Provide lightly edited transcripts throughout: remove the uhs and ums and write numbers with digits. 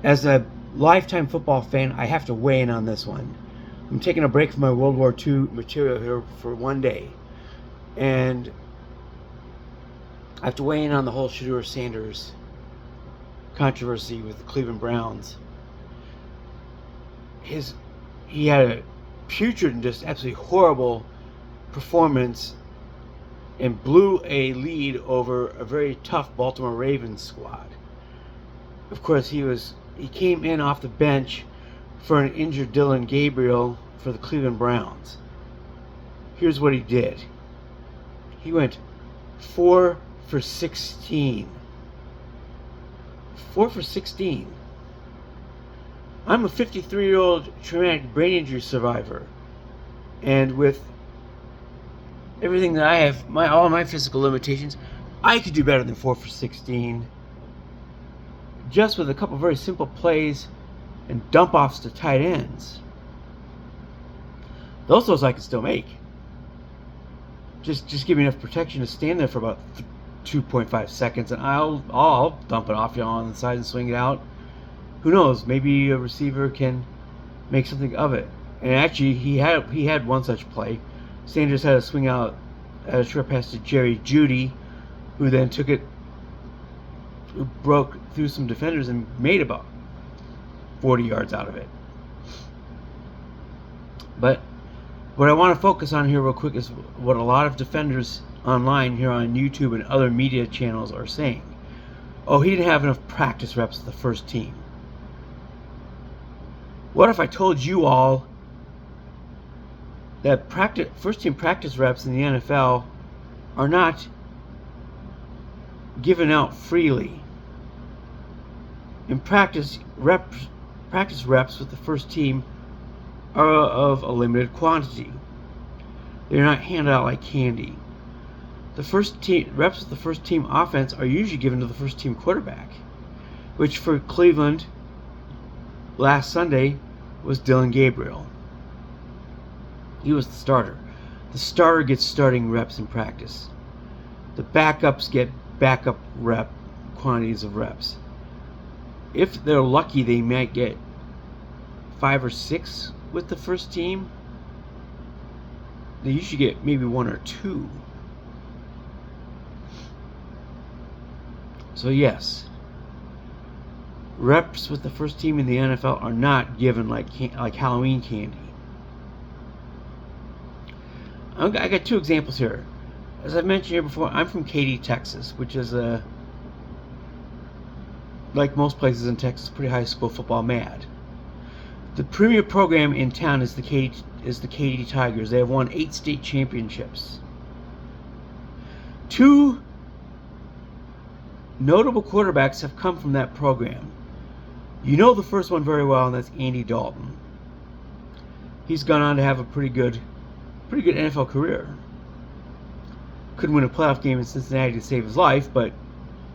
As a lifetime football fan, I have to weigh in on this one. I'm taking a break from my World War II material here for one day, and I have to weigh in on the whole Shadeur Sanders controversy with the Cleveland Browns. He had a putrid and just absolutely horrible performance and blew a lead over a very tough Baltimore Ravens squad. Of course, he came in off the bench for an injured Dylan Gabriel for the Cleveland Browns. Here's what he did. He went 4 for 16. 4 for 16. I'm a 53-year-old traumatic brain injury survivor, and with everything that I have, all my physical limitations, I could do better than 4 for 16. Just with a couple very simple plays and dump offs to tight ends. Those I can still make. Just give me enough protection to stand there for about 2.5 seconds, and I'll dump it off you on the side and swing it out. Who knows? Maybe a receiver can make something of it. And actually, he had one such play. Sanders had a swing out at a short pass to Jerry Jeudy, who then took it, who broke through some defenders and made about 40 yards out of it. But what I want to focus on here real quick is what a lot of defenders online here on YouTube and other media channels are saying. Oh, he didn't have enough practice reps with the first team. What if I told you all that first team practice reps in the NFL are not given out freely? In practice reps with the first team are of a limited quantity. They're not handed out like candy. The first team reps with the first team offense are usually given to the first team quarterback, which for Cleveland last Sunday was Dylan Gabriel. He was the starter. The starter gets starting reps in practice. The backups get backup quantities of reps. If they're lucky, they might get 5 or 6 with the first team. They usually get maybe 1 or 2. So yes, reps with the first team in the NFL are not given like Halloween candy. I got 2 examples here. As I've mentioned here before, I'm from Katy, Texas, which is like most places in Texas, pretty high school football mad. The premier program in town is the Katy Tigers. They have won 8 state championships. 2 notable quarterbacks have come from that program. You know the first one very well, and that's Andy Dalton. He's gone on to have a pretty good NFL career. Couldn't win a playoff game in Cincinnati to save his life, but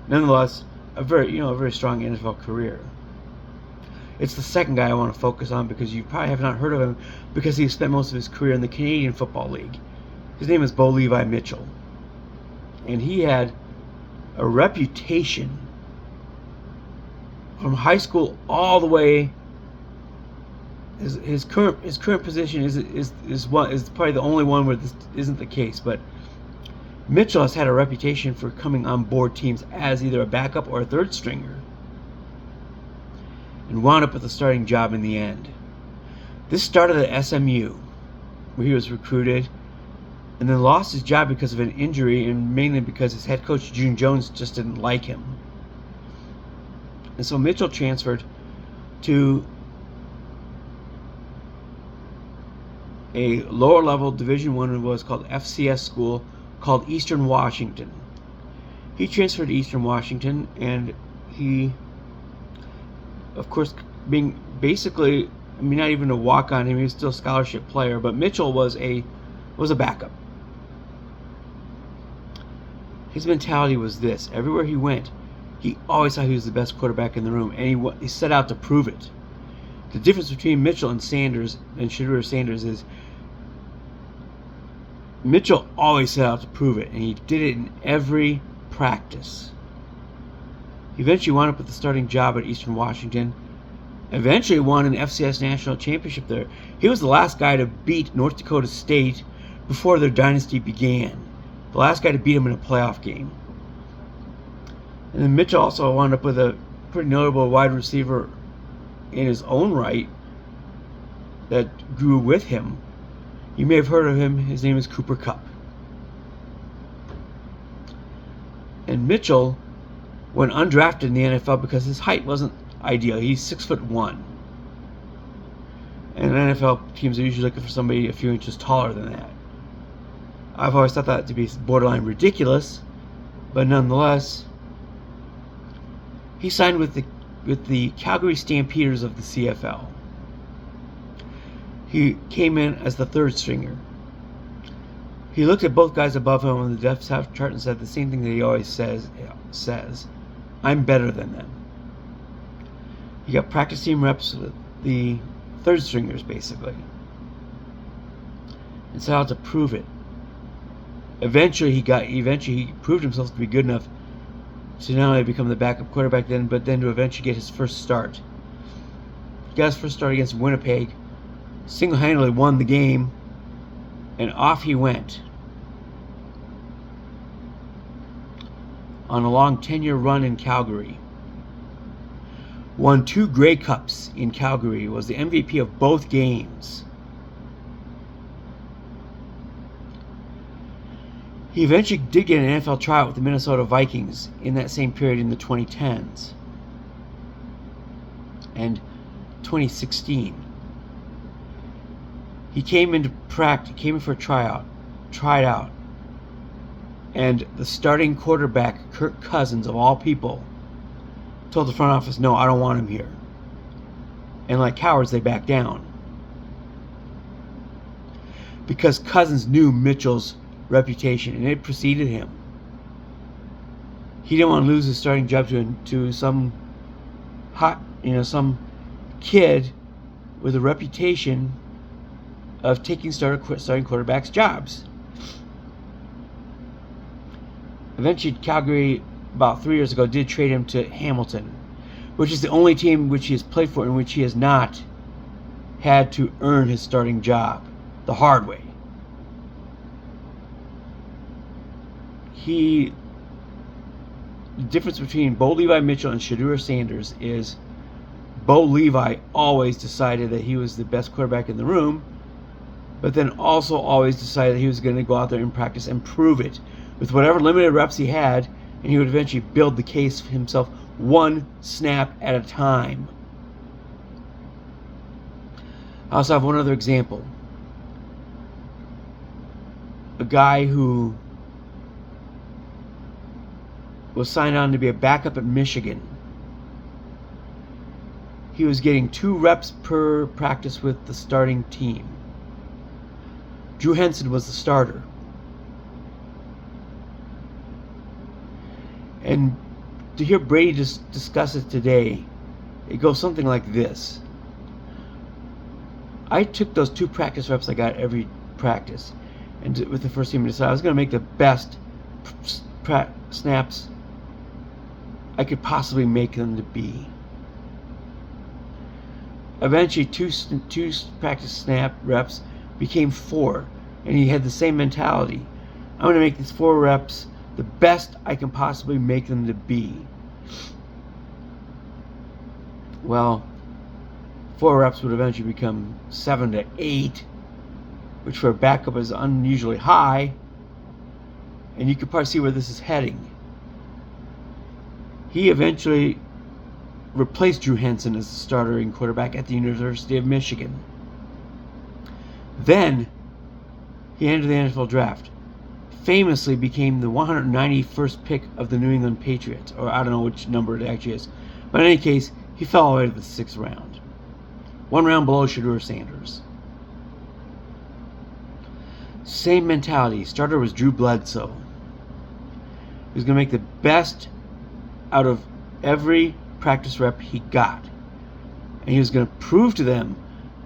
nonetheless, a very strong NFL career. It's the second guy I want to focus on because you probably have not heard of him because he spent most of his career in the Canadian Football League. His name is Bo Levi Mitchell, and he had a reputation from high school all the way. His current position is probably the only one where this isn't the case, but Mitchell has had a reputation for coming on board teams as either a backup or a third stringer, and wound up with a starting job in the end. This started at SMU, where he was recruited, and then lost his job because of an injury, and mainly because his head coach June Jones just didn't like him. And so Mitchell transferred to a lower level Division I, was called FCS school, called Eastern Washington. He transferred to Eastern Washington, and he, of course, being basically, not even a walk-on, he was still a scholarship player, but Mitchell was a backup. His mentality was this: everywhere he went, he always thought he was the best quarterback in the room, and he set out to prove it. The difference between Mitchell and Shadeur Sanders is Mitchell always set out to prove it, and he did it in every practice. He eventually wound up with the starting job at Eastern Washington, Eventually won an FCS national championship there. He was the last guy to beat North Dakota State before their dynasty began. The last guy to beat him in a playoff game. And then Mitchell also wound up with a pretty notable wide receiver in his own right that grew with him. You may have heard of him. His name is Cooper Kupp. And Mitchell went undrafted in the NFL because his height wasn't ideal. He's 6'1". And NFL teams are usually looking for somebody a few inches taller than that. I've always thought that to be borderline ridiculous, but nonetheless, he signed with the Calgary Stampeders of the CFL. He came in as the third stringer. He looked at both guys above him on the depth chart and said the same thing that he always says, I'm better than them. He got practice team reps with the third stringers, basically, and set out to prove it. Eventually he proved himself to be good enough to not only become the backup quarterback then, but then to eventually get his first start. He got his first start against Winnipeg, single-handedly won the game, and off he went on a long 10-year run in Calgary. Won 2 Grey Cups in Calgary, was the MVP of both games. He eventually did get an NFL tryout with the Minnesota Vikings in that same period in the 2010s and 2016. He came into practice, came in for a tryout, tried out, and the starting quarterback, Kirk Cousins, of all people, told the front office, no, I don't want him here. And like cowards, they backed down. Because Cousins knew Mitchell's reputation, and it preceded him. He didn't want to lose his starting job to some some kid with a reputation of taking starting quarterbacks' jobs. Eventually, Calgary, about 3 years ago, did trade him to Hamilton, which is the only team which he has played for in which he has not had to earn his starting job the hard way. The difference between Bo Levi Mitchell and Shadeur Sanders is Bo Levi always decided that he was the best quarterback in the room, but then also always decided that he was going to go out there and practice and prove it with whatever limited reps he had, and he would eventually build the case for himself one snap at a time. I also have one other example. A guy who was signed on to be a backup at Michigan. He was getting 2 reps per practice with the starting team. Drew Henson was the starter. And to hear Brady discuss it today, it goes something like this. I took those 2 practice reps I got every practice and with the first team and decided I was going to make the best snaps I could possibly make them to be. Eventually, two practice snap reps became 4, and he had the same mentality. I'm going to make these 4 reps the best I can possibly make them to be. Well, 4 reps would eventually become 7 to 8, which for a backup is unusually high, and you can probably see where this is heading. He eventually replaced Drew Henson as the starting quarterback at the University of Michigan. Then he entered the NFL draft. Famously became the 191st pick of the New England Patriots, or I don't know which number it actually is. But in any case, he fell away to the 6th round. 1 round below Shadeur Sanders. Same mentality. Starter was Drew Bledsoe. He was going to make the best out of every practice rep he got. And he was going to prove to them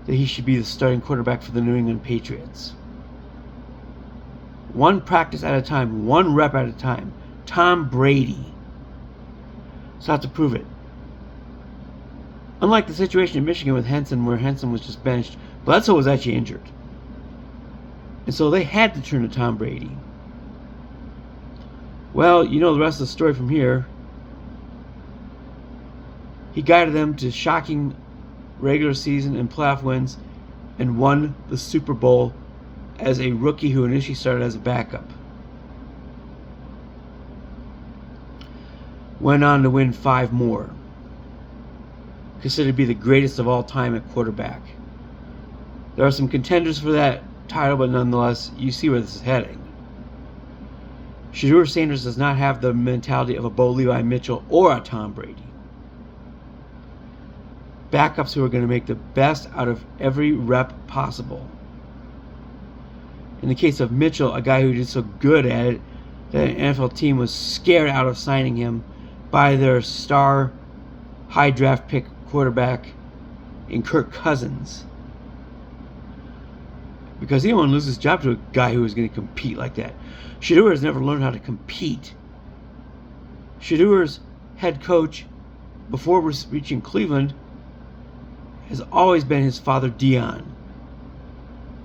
that he should be the starting quarterback for the New England Patriots. 1 practice at a time, 1 rep at a time. Tom Brady. So I have to prove it. Unlike the situation in Michigan with Henson, where Henson was just benched, Bledsoe was actually injured. And so they had to turn to Tom Brady. Well, you know the rest of the story from here. He guided them to shocking regular season and playoff wins and won the Super Bowl as a rookie who initially started as a backup. Went on to win 5 more. Considered to be the greatest of all time at quarterback. There are some contenders for that title, but nonetheless, you see where this is heading. Shadeur Sanders does not have the mentality of a Bo Levi Mitchell or a Tom Brady. Backups who are going to make the best out of every rep possible. In the case of Mitchell, a guy who did so good at it that an NFL team was scared out of signing him by their star high draft pick quarterback in Kirk Cousins. Because he didn't want to lose his job to a guy who was going to compete like that. Shadeur has never learned how to compete. Shadeur's head coach, before reaching Cleveland, has always been his father, Dion.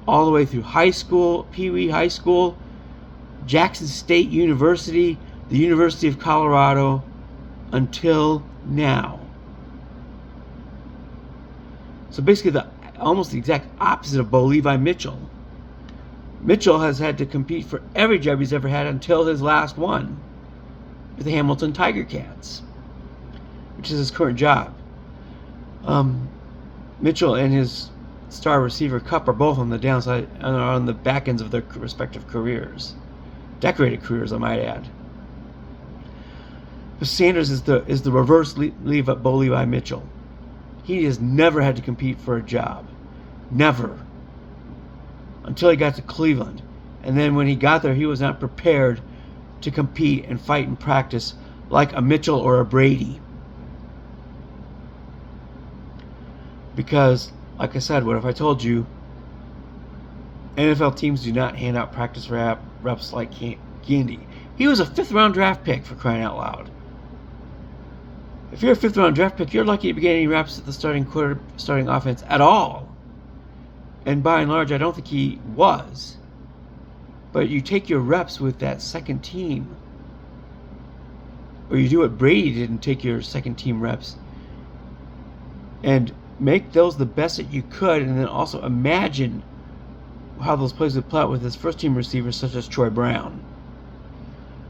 All the way through high school, Pee Wee High School, Jackson State University, the University of Colorado, until now. So basically, almost the exact opposite of Bo Levi Mitchell. Mitchell has had to compete for every job he's ever had until his last one with the Hamilton Tiger Cats, which is his current job. Mitchell and his star receiver Cup are both on the downside and are on the back ends of their respective careers. Decorated careers, I might add. But Sanders is the reverse Bo Levi Mitchell. He has never had to compete for a job. Never. Until he got to Cleveland. And then when he got there, he was not prepared to compete and fight and practice like a Mitchell or a Brady. Because, like I said, what if I told you NFL teams do not hand out practice reps like candy? He was a 5th-round draft pick, for crying out loud. If you're a 5th-round draft pick, you're lucky to be getting any reps at the starting offense at all. And by and large, I don't think he was. But you take your reps with that second team. Or you do what Brady did and take your second team reps. And make those the best that you could. And then also imagine how those plays would play out with his first team receivers such as Troy Brown.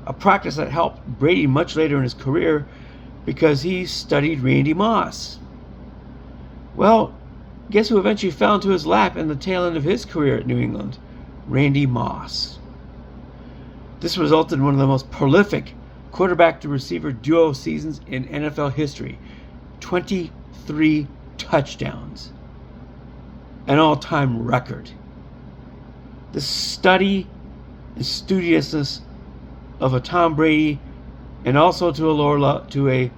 A practice that helped Brady much later in his career because he studied Randy Moss. Well, guess who eventually fell into his lap in the tail end of his career at New England? Randy Moss. This resulted in one of the most prolific quarterback to receiver duo seasons in NFL history. 23 touchdowns. An all-time record. The study and studiousness of a Tom Brady, and also to a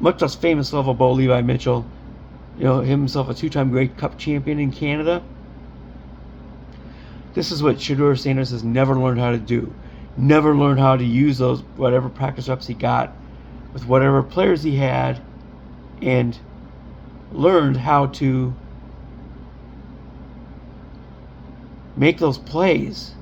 much less famous level Bo Levi Mitchell, himself a 2-time Grey Cup champion in Canada. This is what Shadeur Sanders has never learned how to do. Never learned how to use those whatever practice reps he got with whatever players he had, and learned how to make those plays.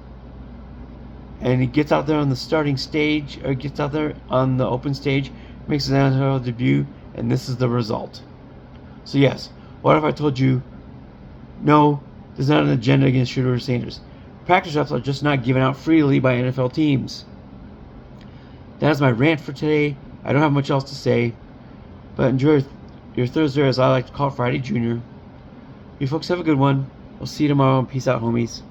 And he gets out there on the starting stage, or gets out there on the open stage, makes his NFL debut, and this is the result. So yes, what if I told you, no, there's not an agenda against Shadeur Sanders. Practice reps are just not given out freely by NFL teams. That is my rant for today. I don't have much else to say, but enjoy your Thursday, as I like to call it, Friday Junior. You folks have a good one. We'll see you tomorrow, and peace out, homies.